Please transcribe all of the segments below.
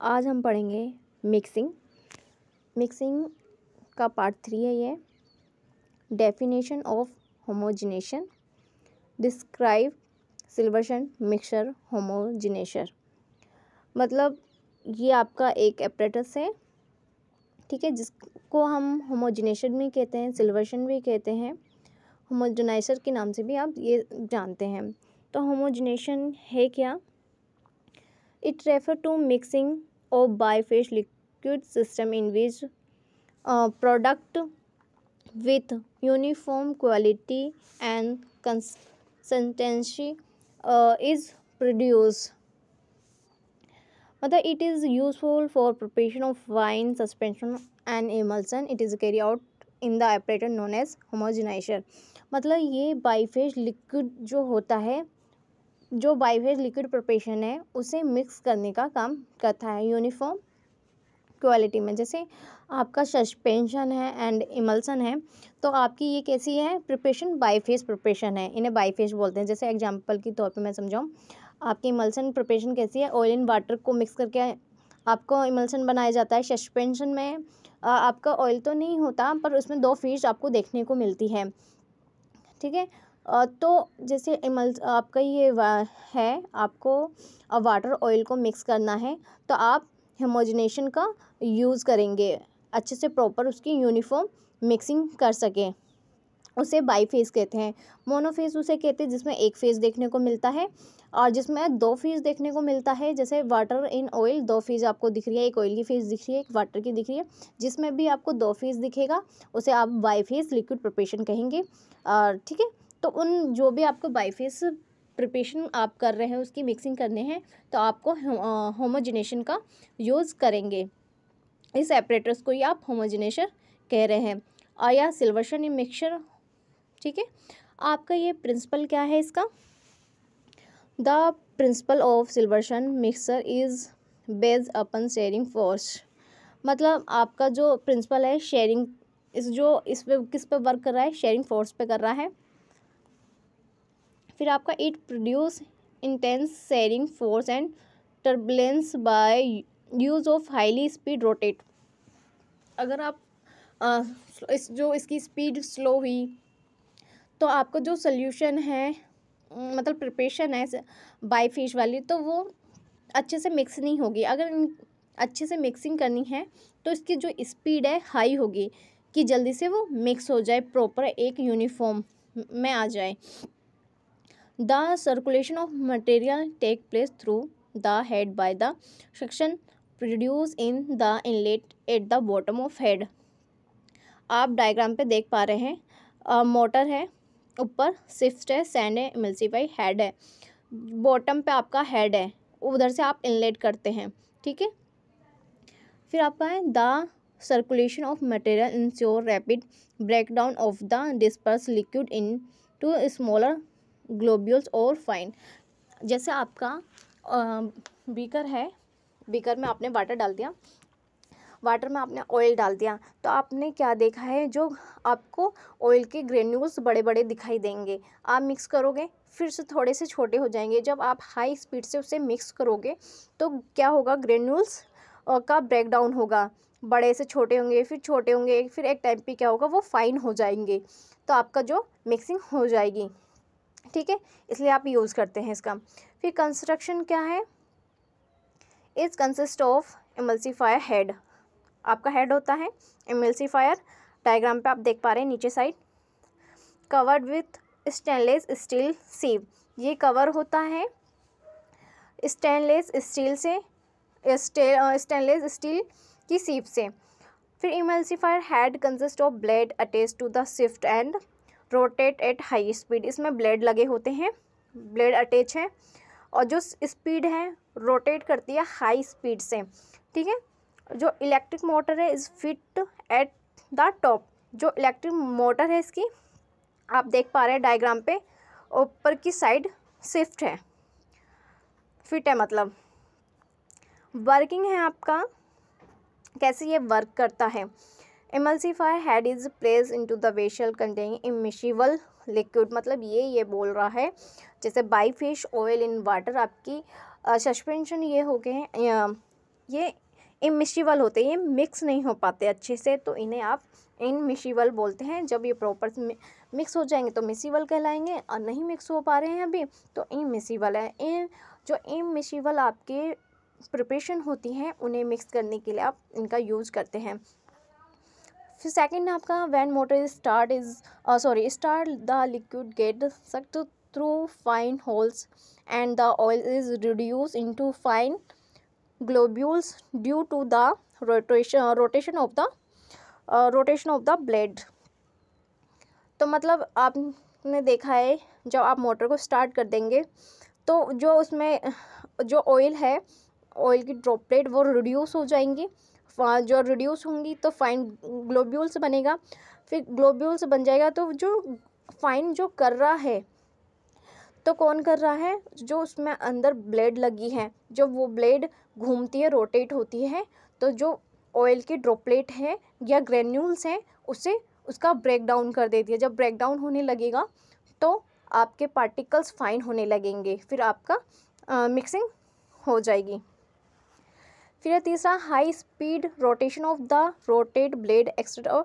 आज हम पढ़ेंगे मिक्सिंग। मिक्सिंग का पार्ट 3 है ये। Definition of homogenisation, describe Silverson mixture homogenisation. मतलब ये आपका एक एपरेटस है, ठीक है, जिसको हम होमोजिनेशन भी कहते हैं, सिल्वर्सन भी कहते हैं, होमोजेनाइजर के नाम से भी आप ये जानते हैं। तो होमोजिनेशन है क्या? It refer to mixing of biphase liquid system in which product with uniform quality and consistency is produced. मतलब it is useful for preparation of wine, suspension and emulsion. It is carried out in the apparatus known as homogenizer. मतलब ये बाईफेज liquid जो होता है, जो बाईफेज liquid preparation है, उसे mix करने का काम करता है यूनिफॉर्म क्वालिटी में। जैसे आपका सस्पेंशन है एंड इमल्सन है, तो आपकी ये कैसी है प्रिपरेशन? बाईफेज प्रिपरेशन है, इन्हें बाईफेज बोलते हैं। जैसे एग्जांपल के तौर पे मैं समझाऊँ, आपकी इमल्सन प्रिपरेशन कैसी है? ऑयल एंड वाटर को मिक्स करके आपको इमल्सन बनाया जाता है। सस्पेंशन में आपका ऑयल तो नहीं होता, पर उसमें 2 फेज आपको देखने को मिलती है, ठीक है। तो जैसे आपका ये है, आपको वाटर ऑयल को मिक्स करना है, तो आप होमोजिनेशन का यूज़ करेंगे, अच्छे से प्रॉपर उसकी यूनिफॉर्म मिक्सिंग कर सकें। उसे बाईफेज कहते हैं। मोनोफेज उसे कहते हैं जिसमें एक फेज देखने को मिलता है, और जिसमें 2 फेज देखने को मिलता है। जैसे वाटर इन ऑयल 2 फेज आपको दिख रही है, एक ऑयल की फेज दिख रही है, एक वाटर की दिख रही है। जिसमें भी आपको 2 फेज दिखेगा उसे आप बाईफेज लिक्विड प्रिपरेशन कहेंगे, ठीक है। तो उन जो भी आपको बाईफेज प्रिपरेशन आप कर रहे हैं, उसकी मिक्सिंग करने हैं, तो आपको होमोजिनेशन का यूज़ करेंगे। इस एपरेटर्स को ही आप होमोजिनेशन कह रहे हैं, और या सिल्वर्सन मिक्सचर, ठीक है। आपका ये प्रिंसिपल क्या है इसका? The principle of Silverson mixture is based upon shearing force. मतलब आपका जो प्रिंसिपल है शेयरिंग, इस पे किस पे वर्क कर रहा है? शेयरिंग फोर्स पे कर रहा है। फिर आपका it produce intense shearing force and turbulence by use of highly speed rotate. अगर आप इसकी स्पीड स्लो हुई, तो आपको जो सोल्यूशन है, मतलब प्रिपरेशन है बाईफेज वाली, तो वो अच्छे से मिक्स नहीं होगी। अगर अच्छे से मिक्सिंग करनी है तो इसकी जो स्पीड है हाई होगी, कि जल्दी से वो मिक्स हो जाए, प्रॉपर एक यूनिफॉर्म में आ जाए। The circulation of material take place through the head by the suction produce in the inlet at the bottom of head. आप डायग्राम पे देख पा रहे हैं, मोटर है, ऊपर सिफ्ट है, सैंड है, इमल्सिफाई हेड है, बॉटम पे आपका हेड है, उधर से आप इनलेट करते हैं, ठीक है। फिर आपका है the circulation of material ensure rapid breakdown of the disperse liquid into smaller globules और फाइन। जैसे आपका बीकर है, बीकर में आपने वाटर डाल दिया, वाटर में आपने ऑयल डाल दिया, तो आपने क्या देखा है? जो आपको ऑयल के ग्रेन्यूल्स बड़े बड़े दिखाई देंगे। आप मिक्स करोगे, फिर से थोड़े से छोटे हो जाएंगे। जब आप हाई स्पीड से उसे मिक्स करोगे तो क्या होगा? ग्रेन्यूल्स का ब्रेकडाउन होगा, बड़े से छोटे होंगे, फिर छोटे होंगे, फिर एक टाइम पे क्या होगा? वो फाइन हो जाएंगे, तो आपका जो मिक्सिंग हो जाएगी, ठीक है। इसलिए आप यूज़ करते हैं इसका। फिर कंस्ट्रक्शन क्या है? Is consist of emulsifier head. आपका हेड होता है इमल्सिफायर, डायग्राम पे आप देख पा रहे हैं नीचे side, covered with stainless steel sieve. ये कवर होता है स्टेनलेस स्टील से, स्टेनलेस स्टील की सीव से। फिर emulsifier head consist of blade attach to the shift and rotate at high speed. इसमें ब्लेड लगे होते हैं, ब्लेड अटैच है, और जो स्पीड है रोटेट करती है हाई स्पीड से, ठीक है। जो इलेक्ट्रिक मोटर है is fit at the top. जो इलेक्ट्रिक मोटर है इसकी आप देख पा रहे हैं डायग्राम पे, ऊपर की साइड शिफ्ट है, फिट है मतलब। वर्किंग है आपका, कैसे ये वर्क करता है? Emulsifier head is place into the vessel containing immiscible liquid. मतलब ये बोल रहा है जैसे बाईफेज ऑयल इन वाटर, आपकी सस्पेंशन ये हो गए हैं ये इमिसिबल होते हैं, ये मिक्स नहीं हो पाते अच्छे से, तो इन्हें आप इनमिसिबल बोलते हैं। जब ये प्रॉपर मिक्स हो जाएंगे तो मिसिबल कहलाएंगे, और नहीं मिक्स हो पा रहे हैं अभी तो इमिसिबल है। इन जो इमिसिबल आपके प्रिपरेशन होती हैं उन्हें मिक्स करने के लिए आप इनका यूज़ करते हैं। फिर सेकंड आपका when motor start the liquid get sucked through fine holes and the oil is reduce into fine globules due to the rotation of the blade. तो मतलब आपने देखा है जब आप मोटर को स्टार्ट कर देंगे तो जो उसमें जो ऑयल है, ऑयल की ड्रॉपलेट वो रिड्यूस हो जाएंगी। जो रिड्यूस होंगी तो फाइन ग्लोब्यूल्स बनेगा। फिर ग्लोब्यूल्स बन जाएगा तो जो फाइन जो कर रहा है, तो कौन कर रहा है, जो उसमें अंदर ब्लेड लगी है, जब वो ब्लेड घूमती है, रोटेट होती है, तो जो ऑयल की ड्रॉपलेट है या ग्रेन्यूल्स हैं उसे उसका ब्रेक डाउन कर देती है। जब ब्रेक डाउन होने लगेगा तो आपके पार्टिकल्स फाइन होने लगेंगे, फिर आपका मिक्सिंग हो जाएगी। फिर तीसरा high speed rotation of the rotate blade extra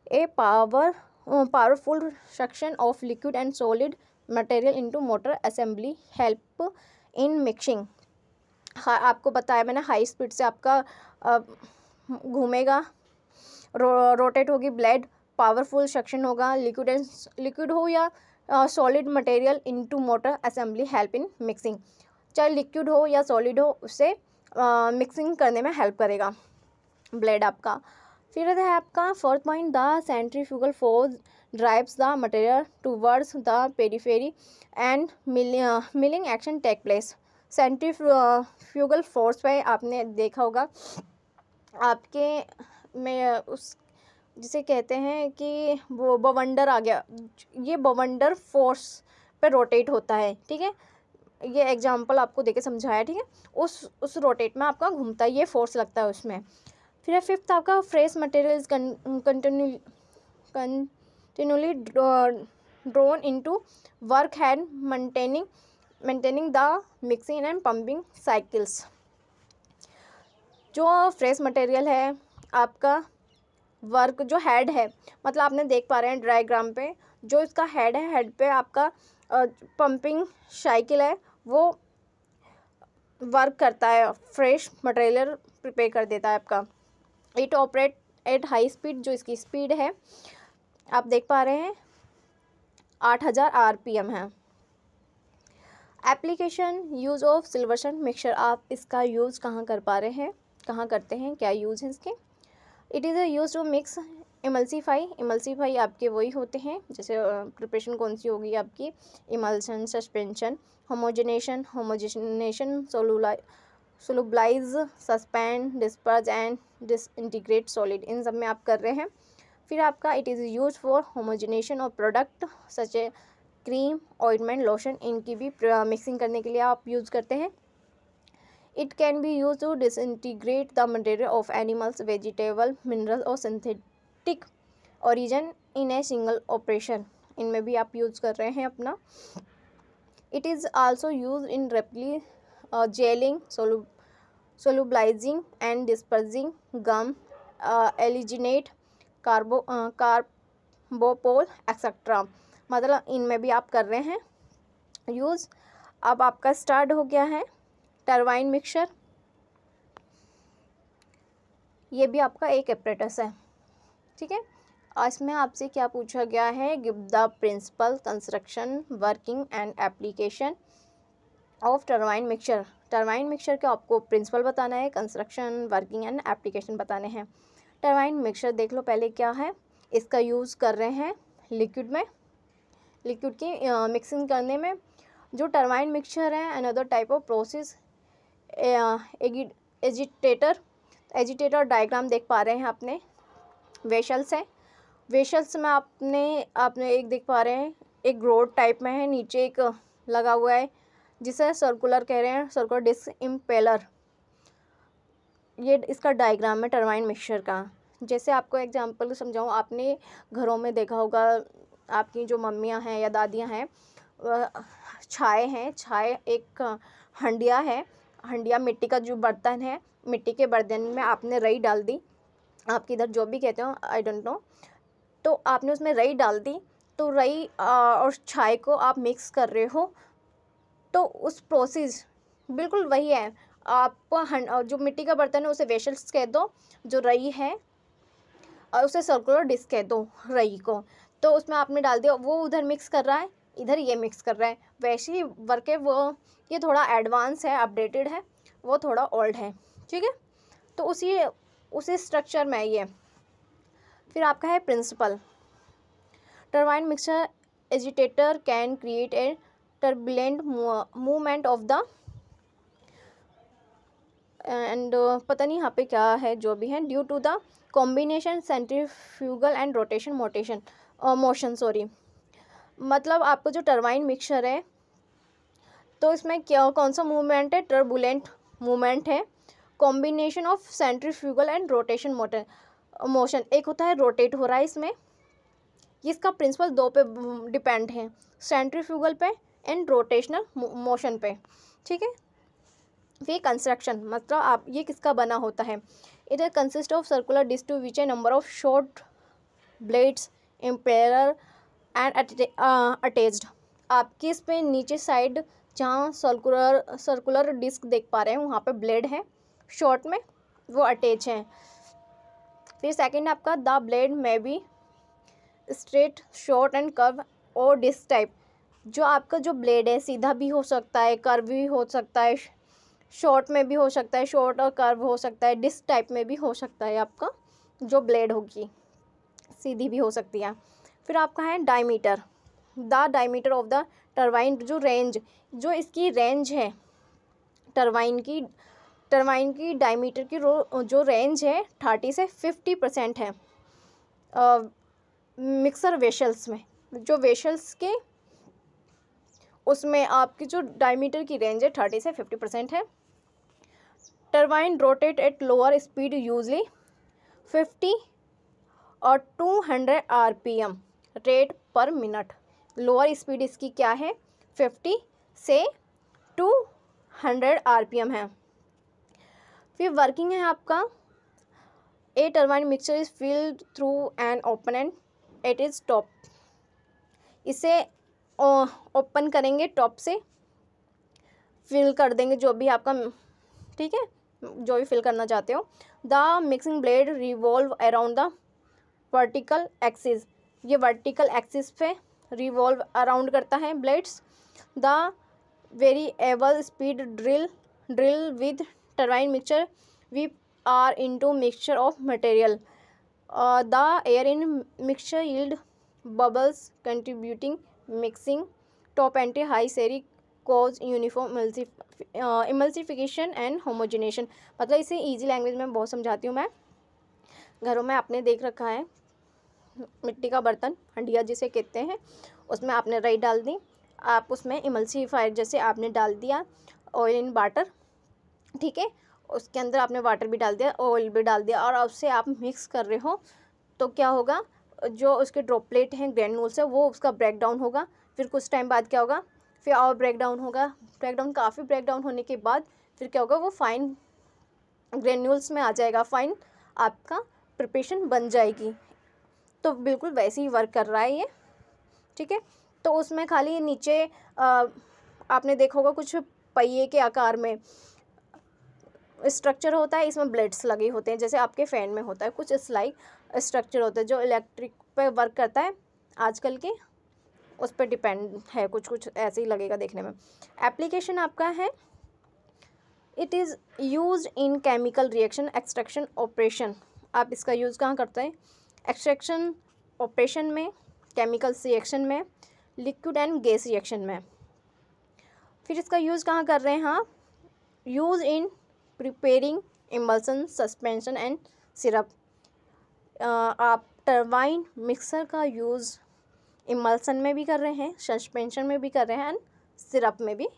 a powerful suction of liquid and solid material into motor assembly help in mixing. आपको बताया मैंने, हाई स्पीड से आपका घूमेगा, रोटेट होगी ब्लेड, पावरफुल सक्शन होगा, लिक्विड हो या solid material into motor assembly help in mixing. चाहे लिक्विड हो या सॉलिड हो, उससे मिक्सिंग करने में हेल्प करेगा ब्लेड आपका। फिर है आपका fourth point, the centrifugal force drives the material towards the periphery and milling action take place. Centrifugal force पे आपने देखा होगा आपके में उस जिसे कहते हैं कि वो बवंडर आ गया, ये बवंडर फोर्स पे रोटेट होता है, ठीक है। ये एग्जांपल आपको देके समझाया, ठीक है। उस रोटेट में आपका घूमता है, ये फोर्स लगता है उसमें। फिर फिफ्थ आपका fresh material is continually drone into work hand maintaining the mixing and pumping cycles. जो फ्रेश मटेरियल है आपका वर्क, जो हेड है, मतलब आपने देख पा रहे हैं डायग्राम पे, जो इसका हेड है, हेड पे आपका पंपिंग साइकिल है, वो वर्क करता है, फ्रेश मटेरियल प्रिपेयर कर देता है आपका। It operate at high speed, जो इसकी स्पीड है आप देख पा रहे हैं 8000 RPM है। Application use of Silverson mixture, आप इसका यूज़ कहाँ कर पा रहे हैं, कहाँ करते हैं, क्या यूज़ है इसके। It is use to mix emulsify आपके वही होते हैं, जैसे प्रिपरेशन कौन सी होगी आपकी, emulsion, suspension, homogenisation, solubilise, suspend, disperse and disintegrate solid, इन सब में आप कर रहे हैं। फिर आपका it is use for homogenisation of product such a cream, ointment, lotion, इनकी भी मिक्सिंग करने के लिए आप यूज़ करते हैं। It can be used to disintegrate the material of animals, vegetable, mineral और synthetic origin in a single operation, इनमें भी आप यूज़ कर रहे हैं अपना। It is also used in rapidly gelling, solubilizing and dispersing gum, alginate, carbopol etc. मतलब इनमें भी आप कर रहे हैं यूज़। अब आपका स्टार्ट हो गया है टरबाइन मिक्सचर, ये भी आपका एक एपरेटस है, ठीक है। इसमें आपसे क्या पूछा गया है, give the principle, construction, working and application of turbine mixture. Turbine mixture के आपको प्रिंसिपल बताना है, कंस्ट्रक्शन, वर्किंग एंड एप्लीकेशन बताने हैं। टरबाइन मिक्सचर देख लो पहले क्या है, इसका यूज़ कर रहे हैं लिक्विड में, लिक्विड की मिक्सिंग करने में। जो टरबाइन मिक्सचर है another type of process agitator diagram देख पा रहे हैं आपने, वेशल्स है, वेशल्स में आपने एक देख पा रहे हैं, एक रोड टाइप में है, नीचे एक लगा हुआ है जिसे सर्कुलर कह रहे हैं, सर्कुलर डिस्क इम्पेलर। ये इसका डायग्राम है टरबाइन मिक्सचर का। जैसे आपको एग्जांपल समझाऊँ, आपने घरों में देखा होगा, आपकी जो मम्मियाँ हैं या दादियाँ हैं, छाए हैं, छाए एक हंडिया है, हंडिया मिट्टी का जो बर्तन है, मिट्टी के बर्तन में आपने रई डाल दी, आपके इधर जो भी कहते हो आई डोंट नो, तो आपने उसमें रई डाल दी, तो रई और छाई को आप मिक्स कर रहे हो, तो उस प्रोसेस बिल्कुल वही है। आप जो मिट्टी का बर्तन है उसे वेसल्स कह दो, जो रई है और उसे सर्कुलर डिस्क कह दो रई को, तो उसमें आपने डाल दिया, वो उधर मिक्स कर रहा है, इधर ये मिक्स कर रहा है, वैसे ही वर्क है वो। ये थोड़ा एडवांस है, अपडेटेड है, वो थोड़ा ओल्ड है, ठीक है। तो उसी स्ट्रक्चर में ये। फिर आपका है principle, turbine mixture agitator can create a turbulent movement of the and पता नहीं यहाँ पे क्या है, जो भी है, due to the combination centrifugal and rotation motion sorry. मतलब आपको जो टरबाइन मिक्सचर है, तो इसमें क्या कौन सा मूवमेंट है, टर्बुलेंट मूवमेंट है, combination of centrifugal and rotation motion. एक होता है रोटेट हो रहा है इसमें, इसका प्रिंसिपल दो पे डिपेंड है, सेंट्रीफ्यूगल पे एंड रोटेशनल मोशन पे, ठीक है। फिर कंस्ट्रक्शन, मतलब आप ये किसका बना होता है, it consist of circular disc to which a number of short blades impeller and attached. आपके इस पे नीचे साइड जहाँ सर्कुलर डिस्क देख पा रहे हैं वहाँ पे ब्लेड है शॉर्ट में, वो अटैच हैं। फिर सेकंड आपका द ब्लेड में be straight short and curve और डिस्क टाइप। जो आपका जो ब्लेड है सीधा भी हो सकता है, कर्व भी हो सकता है, शॉर्ट में भी हो सकता है, शॉर्ट और कर्व हो सकता है, डिस्क टाइप में भी हो सकता है। आपका जो ब्लेड होगी सीधी भी हो सकती है। फिर आपका है diameter, the diameter of the turbine, जो रेंज, जो इसकी रेंज है टरबाइन की डायमीटर की जो रेंज है 30 से 50% है मिक्सर वेशल्स में। जो वेशल्स के उसमें आपकी जो डायमीटर की रेंज है 30 से 50% है। Turbine rotate at lower speed usually 50 और 200 RPM रेट पर मिनट। लोअर स्पीड इसकी क्या है, 50 से 200 RPM है। फिर वर्किंग है आपका, a turbine mixture is filled through an open end it is top. इसे ओपन करेंगे, टॉप से फिल कर देंगे जो भी आपका, ठीक है, जो भी फिल करना चाहते हो। The mixing blade revolve around the vertical axis, ये वर्टिकल एक्सिस पे रिवॉल्व अराउंड करता है blades. The variable speed drill with turbine mixture we are into mixture of material. The air in mixture yield bubbles contributing mixing top anti high shear cause uniform emulsification and homogenisation. मतलब इसे easy language में बहुत समझाती हूँ मैं। घरों में आपने देख रखा है मिट्टी का बर्तन, हंडिया जिसे कहते हैं, उसमें आपने रई डाल दी, आप उसमें इमल्सिफायर जैसे आपने डाल दिया ऑयल इन वाटर, ठीक है, उसके अंदर आपने वाटर भी डाल दिया, ऑयल भी डाल दिया, और उससे आप मिक्स कर रहे हो, तो क्या होगा, जो उसके ड्रॉपलेट हैं ग्रैन्यूल्स है वो उसका ब्रेक डाउन होगा। फिर कुछ टाइम बाद क्या होगा, फिर और ब्रेक डाउन होगा, काफ़ी ब्रेक डाउन होने के बाद फिर क्या होगा, वो फाइन ग्रैन्यूल्स में आ जाएगा, फाइन आपका प्रिपरेशन बन जाएगी। तो बिल्कुल वैसे ही वर्क कर रहा है ये, ठीक है। तो उसमें खाली नीचे आपने देखा होगा कुछ पहिए के आकार में स्ट्रक्चर होता है, इसमें ब्लेड्स लगे होते हैं, जैसे आपके फ़ैन में होता है, कुछ इस लाइक स्ट्रक्चर होता है जो इलेक्ट्रिक पे वर्क करता है आजकल के, उस पर डिपेंड है, कुछ ऐसे ही लगेगा देखने में। एप्लीकेशन आपका है, it is used in chemical reaction extraction operation. आप इसका यूज़ कहाँ करते हैं, एक्सट्रैक्शन ऑपरेशन में, केमिकल्स रिएक्शन में, लिक्विड एंड गैस रिएक्शन में। फिर इसका यूज़ कहाँ कर रहे हैं, हाँ, use in preparing emulsion suspension and syrup. आप टरबाइन मिक्सर का यूज़ इमल्सन में भी कर रहे हैं, सस्पेंशन में भी कर रहे हैं, एंड सिरप में भी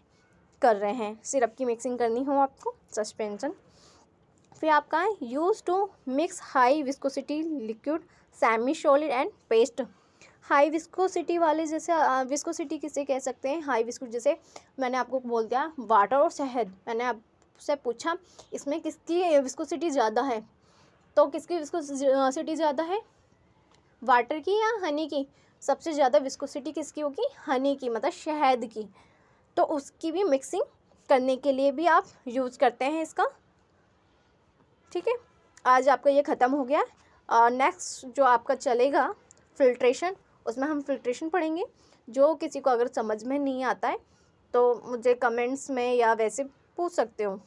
कर रहे हैं। सिरप की मिक्सिंग करनी हो आपको, सस्पेंशन। फिर आपका है use to mix high viscosity liquid semi solid and paste. High viscosity वाले, जैसे विस्कोसिटी किसे कह सकते हैं, हाई विस्को, जैसे मैंने आपको बोल दिया वाटर और शहद, मैंने आप आपसे पूछा इसमें किसकी विस्कोसिटी ज़्यादा है, तो किसकी विस्कोसिटी ज़्यादा है, वाटर की या हनी की? सबसे ज़्यादा विस्कोसिटी किसकी होगी? हनी की, मतलब शहद की। तो उसकी भी मिक्सिंग करने के लिए भी आप यूज़ करते हैं इसका। ठीक है, आज आपका ये ख़त्म हो गया। नेक्स्ट जो आपका चलेगा फ़िल्ट्रेशन, उसमें हम फ़िल्ट्रेशन पढ़ेंगे। जो किसी को अगर समझ में नहीं आता है तो मुझे कमेंट्स में या वैसे पूछ सकते हो।